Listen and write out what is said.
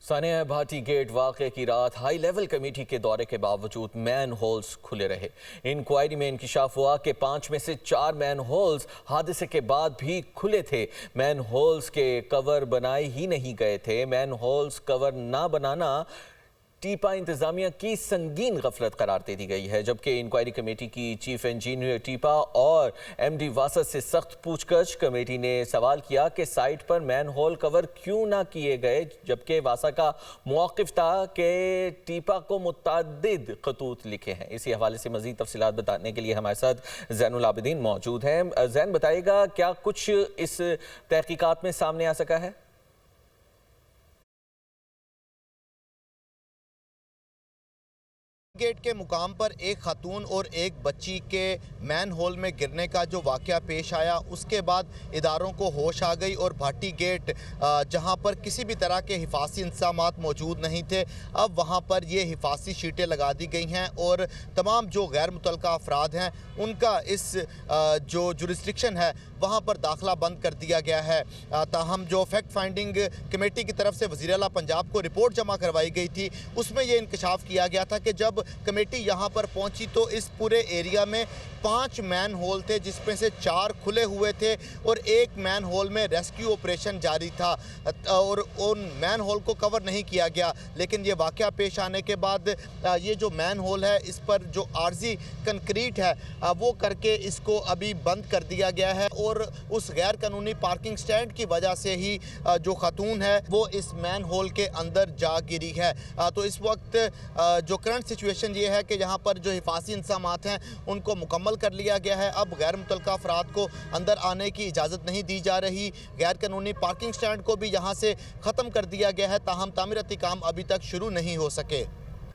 Sania Bhati gate वाक़े की रात हाई लेवल कमेटी के दौरे के बावजूद मैन होल्स खुले रहे। इंक्वायरी में इंकशाफ हुआ कि 5 में से 4 मैन होल्स हादसे के बाद भी खुले थे। मैन होल्स के कवर बनाए ही नहीं गए थे। मैन होल्स कवर ना बनाना टीपा इंतजामिया की संगीन गफलत करार दे दी गई है, जबकि इंक्वायरी कमेटी की चीफ इंजीनियर टीपा और एमडी वासत से सख्त पूछगछ। कमेटी ने सवाल किया कि साइट पर मैन होल कवर क्यों ना किए गए, जबकि वासा का मौक़िफ़ था कि टीपा को मुतअद्दिद खतूत लिखे हैं। इसी हवाले से मज़ीद तफसीलात बताने के लिए हमारे साथ ज़ैनुल आबिदीन मौजूद हैं। ज़ैन, बताइएगा क्या कुछ इस तहकीकात में सामने आ सका है? गेट के मुकाम पर एक खातून और एक बच्ची के मैन होल में गिरने का जो वाक़या पेश आया, उसके बाद इदारों को होश आ गई और भाटी गेट जहां पर किसी भी तरह के हिफाजी इंतज़ामात मौजूद नहीं थे, अब वहां पर ये हिफाजी शीटें लगा दी गई हैं और तमाम जो गैर मुतल्लका अफराद हैं उनका इस जो जुरिस्डिक्शन है वहाँ पर दाखिला बंद कर दिया गया है। ताहम जो फैक्ट फाइंडिंग कमेटी की तरफ से वज़ीर आला पंजाब को रिपोर्ट जमा करवाई गई थी, उसमें यह इंकशाफ किया गया था कि जब कमेटी यहाँ पर पहुँची तो इस पूरे एरिया में 5 मैन होल थे, जिसमें से 4 खुले हुए थे और एक मैन होल में रेस्क्यू ऑपरेशन जारी था और उन मैन होल को कवर नहीं किया गया। लेकिन ये वाक़या पेश आने के बाद ये जो मैन होल है इस पर जो आर्जी कंक्रीट है वो करके इसको अभी बंद कर दिया गया है और उस गैर कानूनी पार्किंग स्टैंड की वजह से ही जो खातून है वो इस मैन होल के अंदर जा गिरी है। तो इस वक्त जो करंट सिचुएशन ये है कि यहाँ पर जो हिफाजी इंतज़ामात हैं उनको मुकम्मल कर लिया गया है। अब गैर मुतल्लका अफराद को अंदर आने की इजाज़त नहीं दी जा रही। गैर कानूनी पार्किंग स्टैंड को भी यहाँ से ख़त्म कर दिया गया है, ताहम तामीराती काम अभी तक शुरू नहीं हो सके।